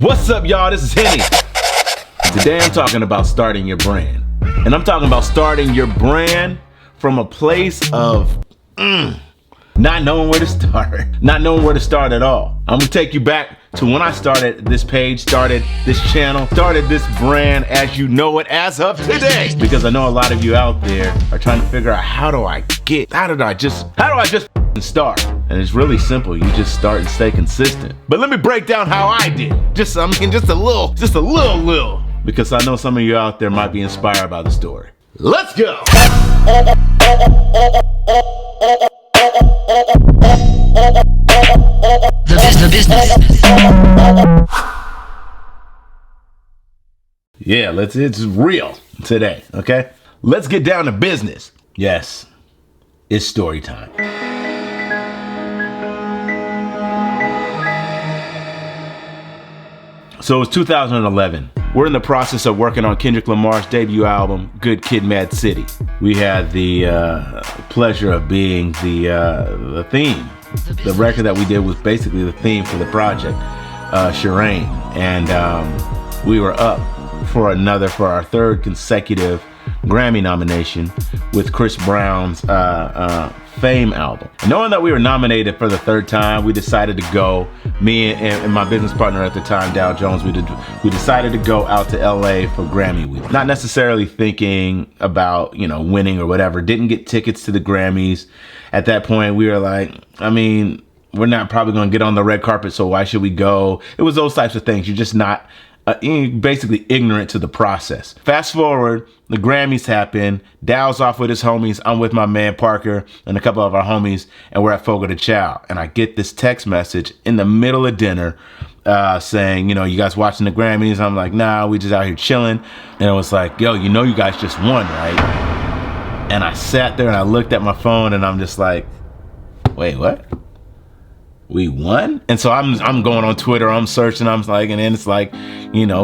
What's up, y'all? This is Henny. Today I'm talking about starting your brand. And I'm talking about starting your brand from a place of not knowing where to start. Not knowing where to start at all. I'm gonna take you back to when I started this page, started this channel, started this brand as you know it as of today. Because I know a lot of you out there are trying to figure out how do I just start? And it's really simple. You just start and stay consistent. But let me break down how I did. Just a little. Because I know some of you out there might be inspired by the story. Let's go. The business. Yeah, it's real today, okay? Let's get down to business. Yes, it's story time. So it's 2011. We're in the process of working on Kendrick Lamar's debut album, Good Kid, Mad City. We had the pleasure of being the theme. The record that we did was basically the theme for the project, Shireen. And we were up for our third consecutive Grammy nomination with Chris Brown's Fame album. Knowing that we were nominated for the third time, we decided to go, me and my business partner at the time, Dow Jones, we decided to go out to LA for Grammy week. Not necessarily thinking about, winning or whatever. Didn't get tickets to the Grammys. At that point, we were like, we're not probably gonna get on the red carpet, so why should we go? It was those types of things. You're just not basically ignorant to the process. Fast forward, the Grammys happen. Dow's off with his homies. I'm with my man Parker and a couple of our homies, and we're at Fogo de Chao. And I get this text message in the middle of dinner saying, you guys watching the Grammys? I'm like, nah, we just out here chilling. And it was like, yo, you guys just won, right? And I sat there and I looked at my phone and I'm just like, wait, what? We won? And so I'm going on Twitter, I'm searching, and then it's like,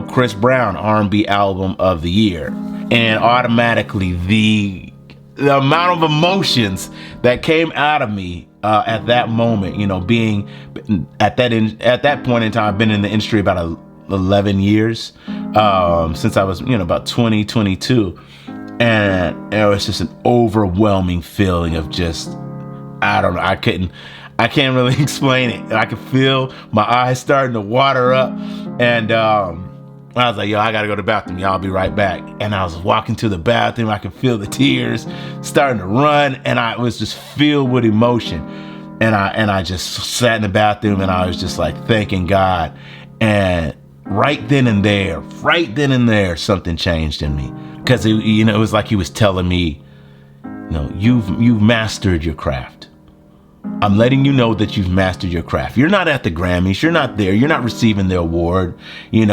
Chris Brown R&B album of the year. And automatically the amount of emotions that came out of me at that moment, being at that point in time, I've been in the industry about 11 years, since I was, about 22. And it was just an overwhelming feeling of just, I don't know, I can't really explain it. I could feel my eyes starting to water up. And I was like, yo, I gotta go to the bathroom. Y'all, I'll be right back. And I was walking to the bathroom. I could feel the tears starting to run. And I was just filled with emotion. And I just sat in the bathroom and I was just like thanking God. And right then and there, something changed in me. Because it was like he was telling me, you've mastered your craft. I'm letting you know that you've mastered your craft. You're not at the Grammys. You're not there. You're not receiving the award. You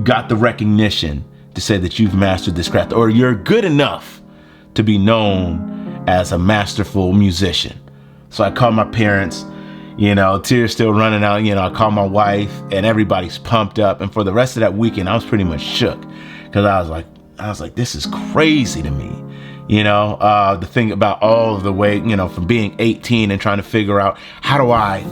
got the recognition to say that you've mastered this craft, or you're good enough to be known as a masterful musician. So I called my parents, tears still running out. I called my wife and everybody's pumped up. And for the rest of that weekend, I was pretty much shook because I was like, this is crazy to me. The thing about all of the way, from being 18 and trying to figure out how do I,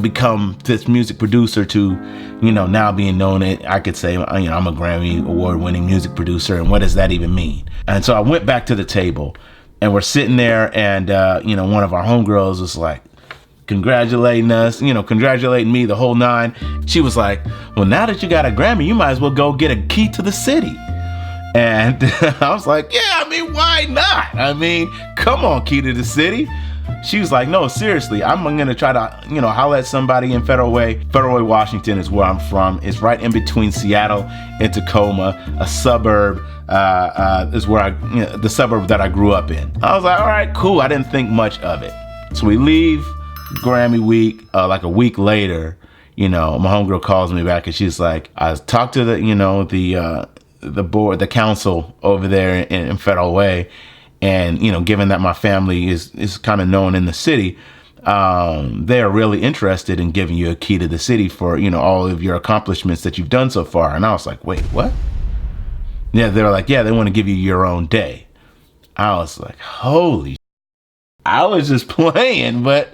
become this music producer to, now being known, I could say, I'm a Grammy award-winning music producer. And what does that even mean? And so I went back to the table and we're sitting there and, one of our homegirls was like, congratulating us, congratulating me, the whole nine. She was like, well, now that you got a Grammy, you might as well go get a key to the city. And I was like, yeah, why not? Come on, key to the city. She was like, no, seriously, I'm going to try to, holler at somebody in Federal Way. Federal Way, Washington is where I'm from. It's right in between Seattle and Tacoma, a suburb, is where the suburb that I grew up in. I was like, all right, cool. I didn't think much of it. So we leave Grammy week, like a week later, my homegirl calls me back and she's like, I talked to the board, the council over there in Federal Way. And, given that my family is kind of known in the city, they are really interested in giving you a key to the city for, all of your accomplishments that you've done so far. And I was like, wait, what? Yeah, they're like, yeah, they want to give you your own day. I was like, holy, I was just playing, but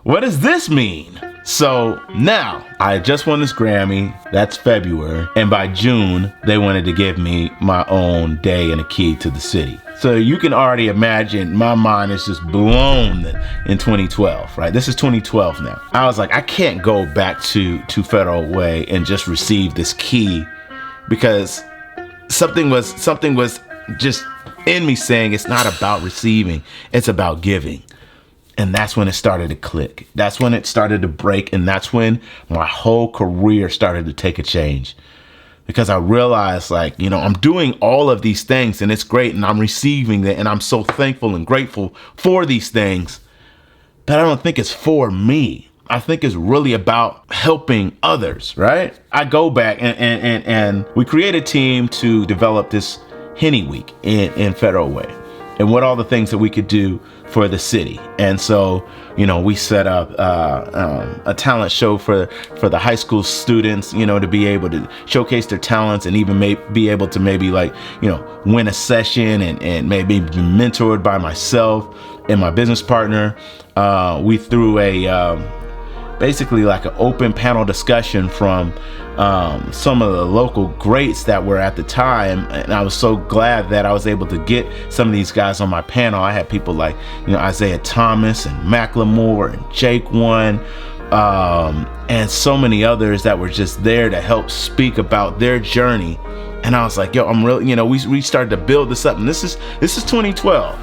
what does this mean? So now I just won this Grammy. That's February. And by June, they wanted to give me my own day and a key to the city. So you can already imagine my mind is just blown in 2012, right? This is 2012 now. I was like, I can't go back to Federal Way and just receive this key, because something was just in me saying it's not about receiving, it's about giving. And that's when it started to click. That's when it started to break. And that's when my whole career started to take a change. Because I realized, like, you know, I'm doing all of these things and it's great and I'm receiving it and I'm so thankful and grateful for these things. But I don't think it's for me. I think it's really about helping others, right? I go back and we create a team to develop this Henny Week in Federal Way, and what all the things that we could do for the city. And so, you know, we set up a talent show for the high school students, you know, to be able to showcase their talents and even be able to maybe, like, you know, win a session and maybe be mentored by myself and my business partner. We threw basically like an open panel discussion from some of the local greats that were at the time, and I was so glad that I was able to get some of these guys on my panel. I had people like, you know, Isaiah Thomas and Macklemore and Jake One, and so many others that were just there to help speak about their journey. And I was like, yo, I'm really, you know, we started to build this up, and this is 2012.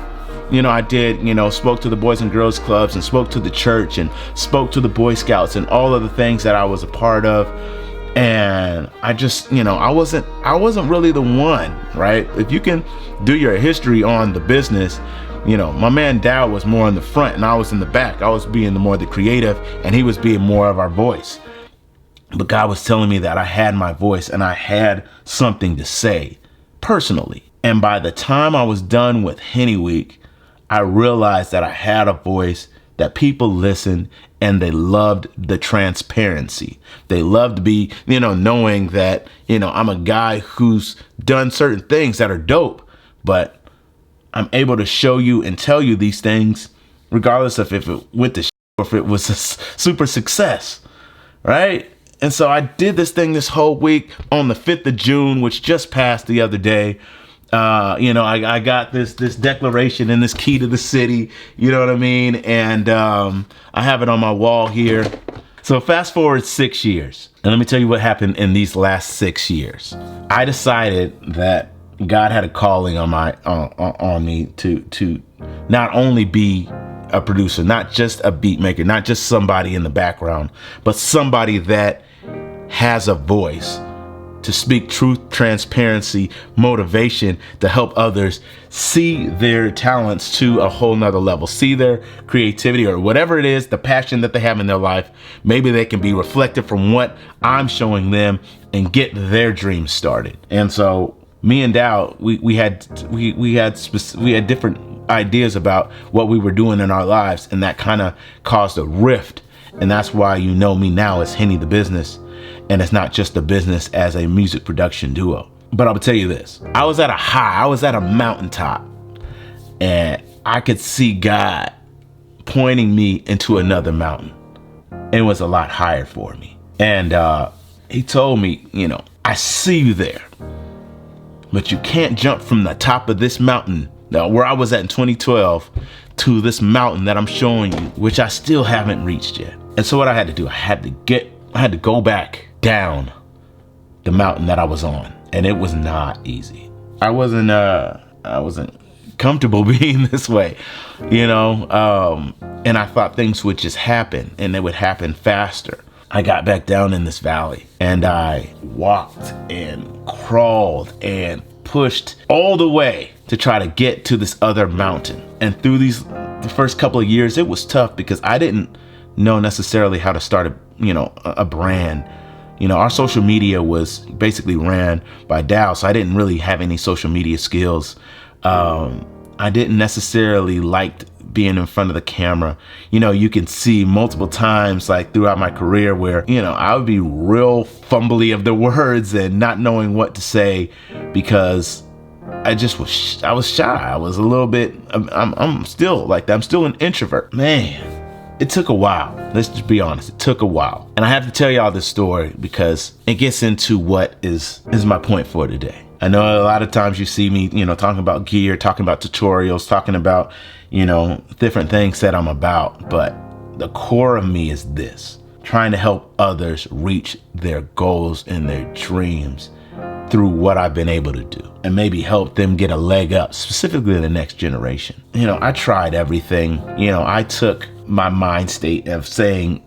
You know, I did, you know, spoke to the Boys and Girls Clubs and spoke to the church and spoke to the Boy Scouts and all of the things that I was a part of. And I just, you know, I wasn't really the one, right? If you can do your history on the business, you know, my man Dow was more in the front and I was in the back. I was being the creative and he was being more of our voice. But God was telling me that I had my voice and I had something to say personally. And by the time I was done with Henny Week, I realized that I had a voice, that people listened, and they loved the transparency. They loved knowing that, you know, I'm a guy who's done certain things that are dope, but I'm able to show you and tell you these things regardless of if it went to or if it was a super success, right? And so I did this thing this whole week on the 5th of June, which just passed the other day. You know, I got this declaration and this key to the city, you know what I mean? And I have it on my wall here. So fast forward 6 years. And let me tell you what happened in these last 6 years. I decided that God had a calling on me to not only be a producer, not just a beat maker, not just somebody in the background, but somebody that has a voice to speak truth, transparency, motivation, to help others see their talents to a whole nother level, see their creativity or whatever it is, the passion that they have in their life. Maybe they can be reflected from what I'm showing them and get their dreams started. And so me and Dow, we had different ideas about what we were doing in our lives, and that kind of caused a rift. And that's why you know me now as Henny the Business. And it's not just a business as a music production duo. But I'll tell you this. I was at a mountaintop, and I could see God pointing me into another mountain. It was a lot higher for me. And he told me, you know, I see you there, but you can't jump from the top of this mountain, now where I was at in 2012, to this mountain that I'm showing you, which I still haven't reached yet. And so what I had to do, I had to go back down the mountain that I was on, and it was not easy. I wasn't comfortable being this way, you know, and I thought things would just happen and they would happen faster. I got back down in this valley and I walked and crawled and pushed all the way to try to get to this other mountain. And through the first couple of years, it was tough because I didn't know necessarily how to start a brand. You know, our social media was basically ran by Dow, so I didn't really have any social media skills. I didn't necessarily like being in front of the camera. You know, you can see multiple times like throughout my career where, you know, I would be real fumbly of the words and not knowing what to say because I was shy. I was a little bit, I'm still like that. I'm still an introvert. Man, it took a while. Let's just be honest. It took a while. And I have to tell y'all this story because it gets into what is my point for today. I know a lot of times you see me, talking about gear, talking about tutorials, talking about, different things that I'm about. But the core of me is this: trying to help others reach their goals and their dreams through what I've been able to do, and maybe help them get a leg up, specifically the next generation. I tried everything. I took my mind state of saying,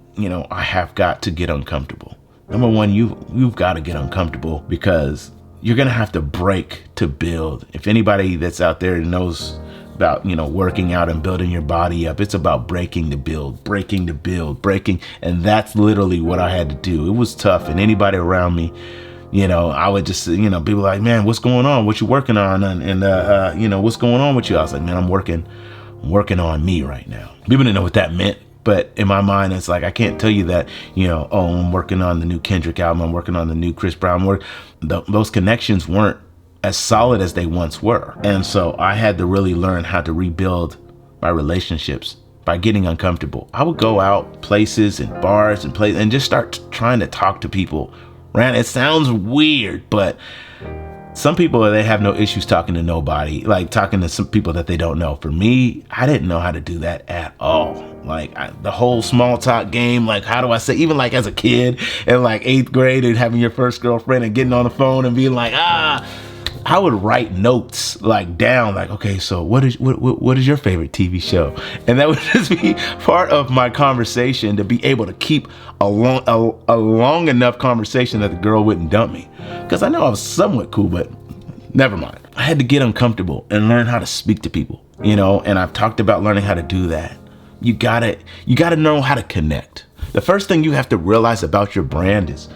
I have got to get uncomfortable. Number one, you've got to get uncomfortable, because you're gonna have to break to build. If anybody that's out there knows about, working out and building your body up, it's about breaking to build, breaking to build, breaking. And that's literally what I had to do. It was tough. And anybody around me, I would just, people like, man, what's going on? What you working on? And what's going on with you? I was like, man, I'm working on me right now. People didn't know what that meant. But in my mind, it's like, I can't tell you that, I'm working on the new Kendrick album, I'm working on the new Chris Brown. Those connections weren't as solid as they once were. And so I had to really learn how to rebuild my relationships by getting uncomfortable. I would go out places and bars and just start trying to talk to people. It sounds weird, but some people, they have no issues talking to nobody, like talking to some people that they don't know. For me, I didn't know how to do that at all. The whole small talk game, how do I say, even as a kid in 8th grade and having your first girlfriend and getting on the phone and being I would write notes down, okay, so what is your favorite TV show? And that would just be part of my conversation, to be able to keep a long enough conversation that the girl wouldn't dump me. Because I know I was somewhat cool, but never mind. I had to get uncomfortable and learn how to speak to people, and I've talked about learning how to do that. You gotta know how to connect. The first thing you have to realize about your brand is,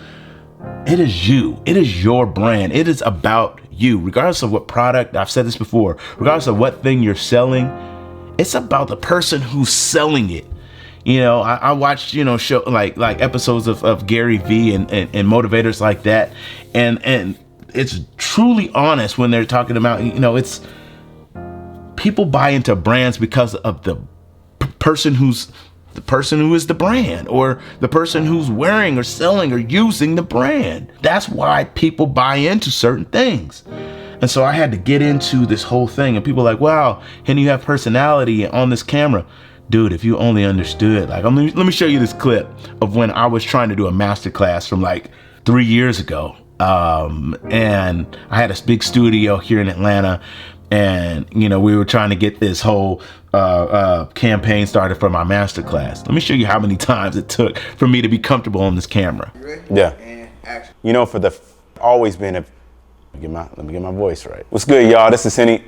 it is you. It is your brand. It is about you. Regardless of what product, I've said this before, regardless of what thing you're selling, it's about the person who's selling it. I watched, show like episodes of Gary Vee and motivators like that. And it's truly honest when they're talking about, it's people buy into brands because of the person who is the brand, or the person who's wearing or selling or using the brand. That's why people buy into certain things. And so I had to get into this whole thing, and people are like, wow, Henny, you have personality on this camera. Dude, if you only understood, let me show you this clip of when I was trying to do a masterclass from 3 years ago. And I had a big studio here in Atlanta, and we were trying to get this whole campaign started for my masterclass. Let me show you how many times it took for me to be comfortable on this camera. Yeah. And action. Always been let me get my voice right. What's good, y'all? This is Henny.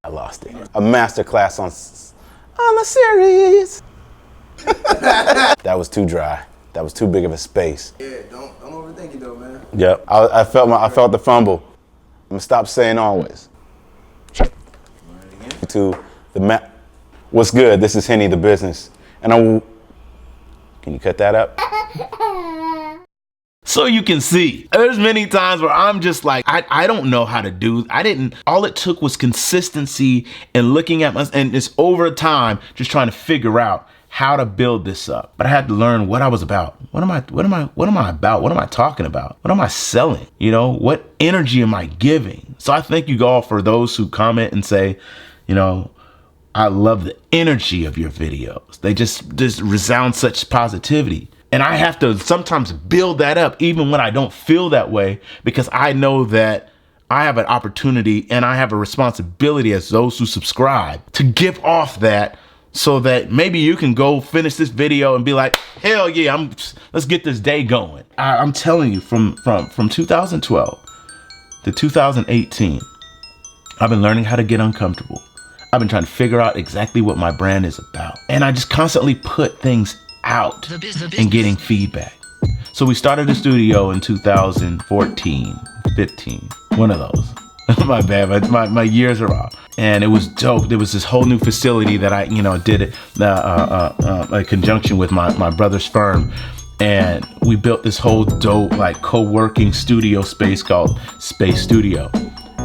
I lost it. A masterclass on the series. That was too dry. That was too big of a space. Yeah, don't overthink it though, man. Yep. I felt the fumble. I'm gonna stop saying always. To the map. What's good? This is Henny, the business. And can you cut that up? So you can see, there's many times where I'm just I don't know how to do. All it took was consistency and looking at and it's over time, just trying to figure out how to build this up. But I had to learn what I was about. What am I about? What am I talking about? What am I selling? What energy am I giving? So I thank you all for those who comment and say, I love the energy of your videos. They just resound such positivity. And I have to sometimes build that up even when I don't feel that way, because I know that I have an opportunity and I have a responsibility as those who subscribe to give off that, so that maybe you can go finish this video and be like, hell yeah, let's get this day going. I'm telling you, from 2012 to 2018, I've been learning how to get uncomfortable. I've been trying to figure out exactly what my brand is about. And I just constantly put things out and getting feedback. So we started a studio in 2014, 15, one of those. My bad, my years are off. And it was dope. There was this whole new facility that I, did it in conjunction with my brother's firm. And we built this whole dope, co-working studio space called Space Studio.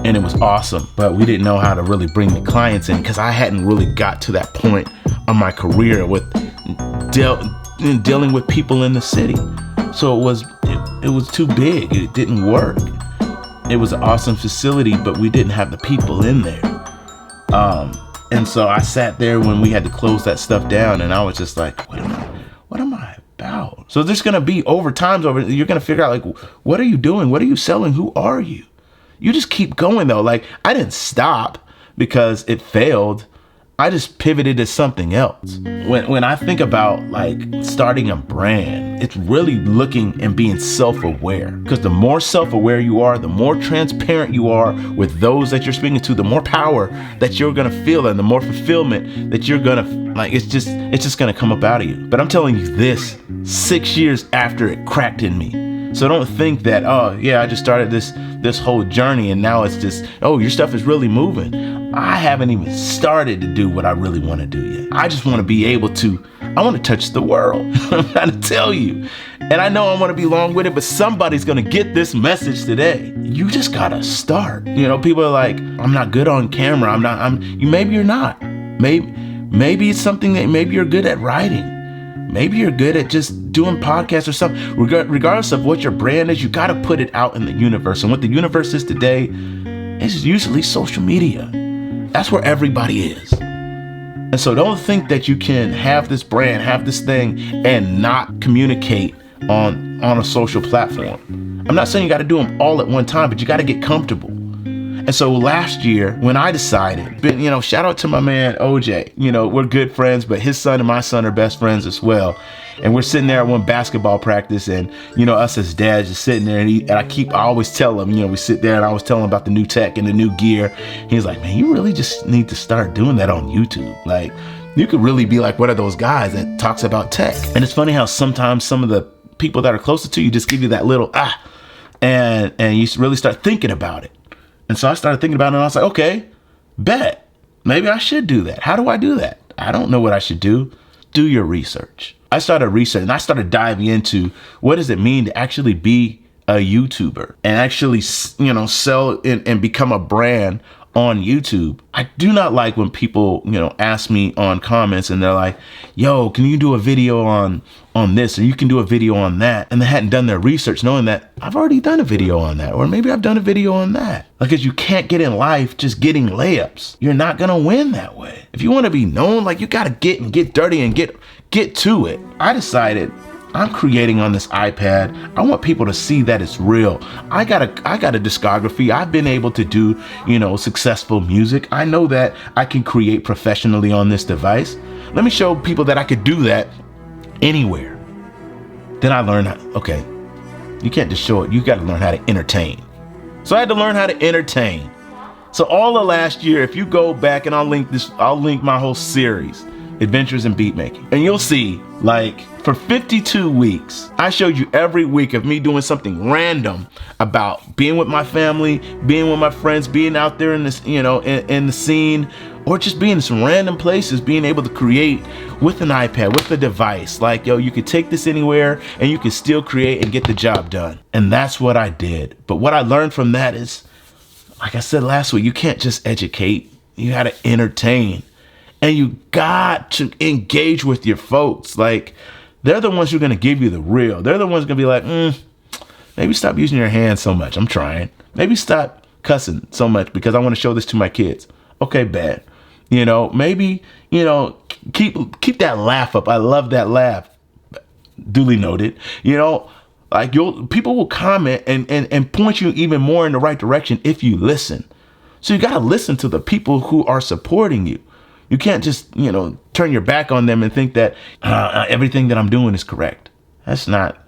and it was awesome, but we didn't know how to really bring the clients in because I hadn't really got to that point of my career with dealing with people in the city. So it was too big. It didn't work. It was an awesome facility, but we didn't have the people in there. And so I sat there when we had to close that stuff down, and I was just like, what am I about? So there's gonna be you're gonna figure out, like, what are you doing? What are you selling? Who are you? You just keep going though. Like, I didn't stop because it failed. I just pivoted to something else. When I think about like starting a brand, it's really looking and being self-aware. Because the more self-aware you are, the more transparent you are with those that you're speaking to, the more power that you're gonna feel and the more fulfillment that you're gonna, like, it's just gonna come up out of you. But I'm telling you this, 6 years after it cracked in me. So don't think that, oh yeah, I just started this whole journey and now it's just, oh, your stuff is really moving. I haven't even started to do what I really want to do yet. I just want to be able to, I want to touch the world. I'm trying to tell you. And I know I want to be long-winded, but somebody's going to get this message today. You just got to start. You know, people are like, I'm not good on camera. Maybe you're not. Maybe it's something that maybe you're good at writing. Maybe you're good at just doing podcasts or something. Regardless of what your brand is, you got to put it out in the universe. And what the universe is today is usually social media. That's where everybody is. And so don't think that you can have this brand, have this thing, and not communicate on a social platform. I'm not saying you got to do them all at one time, but you got to get comfortable. And so last year, when I decided, shout out to my man, OJ, we're good friends, but his son and my son are best friends as well. And we're sitting there at one basketball practice and, us as dads just sitting there and I always tell him, we sit there and I always tell him about the new tech and the new gear. He's like, man, you really just need to start doing that on YouTube. Like, you could really be like one of those guys that talks about tech. And it's funny how sometimes some of the people that are closer to you just give you that little, and you really start thinking about it. And so I started thinking about it and I was like, okay, bet. Maybe I should do that. How do I do that? I don't know what I should do. Do your research. I started researching and I started diving into what does it mean to actually be a YouTuber and actually, sell and become a brand on YouTube. I do not like when people, ask me on comments and they're like, yo, can you do a video on this, or you can do a video on that? And they hadn't done their research knowing that I've already done a video on that, or maybe I've done a video on that. Because you can't get in life just getting layups. You're not gonna win that way. If you wanna be known, like, you gotta get dirty and get to it. I decided I'm creating on this iPad. I want people to see that it's real. I got a discography. I've been able to do, successful music. I know that I can create professionally on this device. Let me show people that I could do that anywhere. Then I learned okay, you can't just show it. You got to learn how to entertain. So I had to learn how to entertain. So all of last year, if you go back and I'll link my whole series, Adventures in Beat Making. And you'll see, like, for 52 weeks, I showed you every week of me doing something random about being with my family, being with my friends, being out there in this, in the scene, or just being in some random places, being able to create with an iPad, with a device. Like, yo, you could take this anywhere and you can still create and get the job done. And that's what I did. But what I learned from that is, like I said last week, you can't just educate, you gotta entertain. And you got to engage with your folks. Like, they're the ones who are going to give you the real. They're the ones going to be like, maybe stop using your hands so much. I'm trying. Maybe stop cussing so much because I want to show this to my kids. Okay, bad. Maybe, keep that laugh up. I love that laugh. Duly noted. Like, people will comment and point you even more in the right direction if you listen. So you got to listen to the people who are supporting you. You can't just, turn your back on them and think that everything that I'm doing is correct. That's not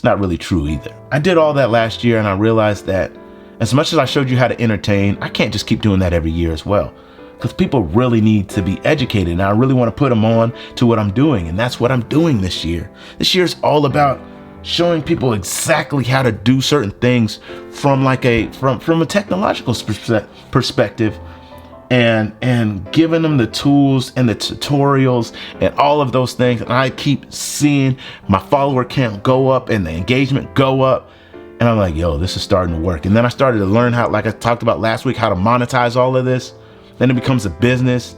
really true either. I did all that last year and I realized that as much as I showed you how to entertain, I can't just keep doing that every year as well. Because people really need to be educated and I really want to put them on to what I'm doing. And that's what I'm doing this year. This year is all about showing people exactly how to do certain things from a technological perspective. And giving them the tools and the tutorials and all of those things. And I keep seeing my follower count go up and the engagement go up. And I'm like, yo, this is starting to work. And then I started to learn how, like I talked about last week, how to monetize all of this. Then it becomes a business.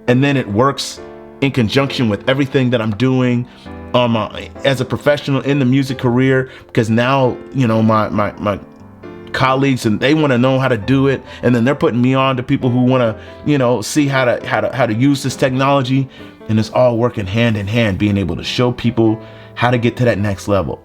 And then it works in conjunction with everything that I'm doing as a professional in the music career. Because now, you know, my colleagues, and they want to know how to do it. And then they're putting me on to people who want to, you know, see how to use this technology. And it's all working hand in hand, being able to show people how to get to that next level.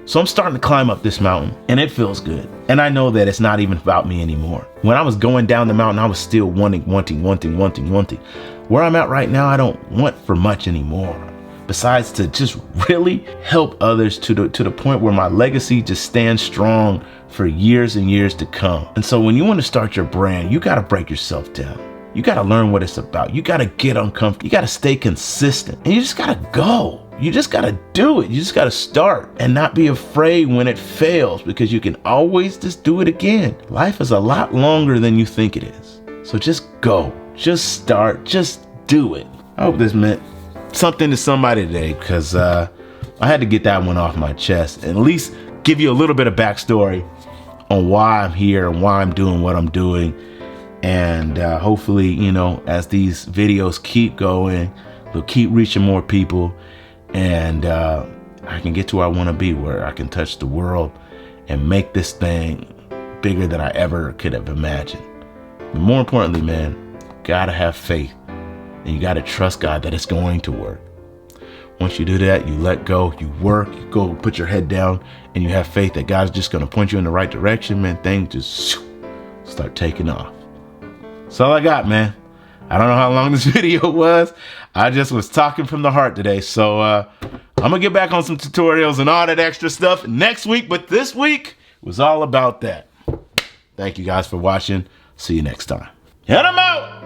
So I'm starting to climb up this mountain, and it feels good. And I know that it's not even about me anymore. When I was going down the mountain, I was still wanting. Where I'm at right now, I don't want for much anymore. Besides to just really help others to the point where my legacy just stands strong for years and years to come. And so when you want to start your brand, you got to break yourself down. You got to learn what it's about. You got to get uncomfortable. You got to stay consistent, and you just got to go. You just got to do it. You just got to start and not be afraid when it fails, because you can always just do it again. Life is a lot longer than you think it is. So just go, just start, just do it. I hope this meant something to somebody today, because I had to get that one off my chest and at least give you a little bit of backstory on why I'm here and why I'm doing what I'm doing. And hopefully, you know, as these videos keep going, they'll keep reaching more people. And I can get to where I want to be, where I can touch the world and make this thing bigger than I ever could have imagined. But more importantly, man, gotta have faith, and you gotta trust God that it's going to work. Once you do that, you let go, you work, you go put your head down, and you have faith that God's just gonna point you in the right direction, man. Things just start taking off. That's all I got, man. I don't know how long this video was. I just was talking from the heart today. So I'm gonna get back on some tutorials and all that extra stuff next week. But this week was all about that. Thank you guys for watching. See you next time. And I'm out.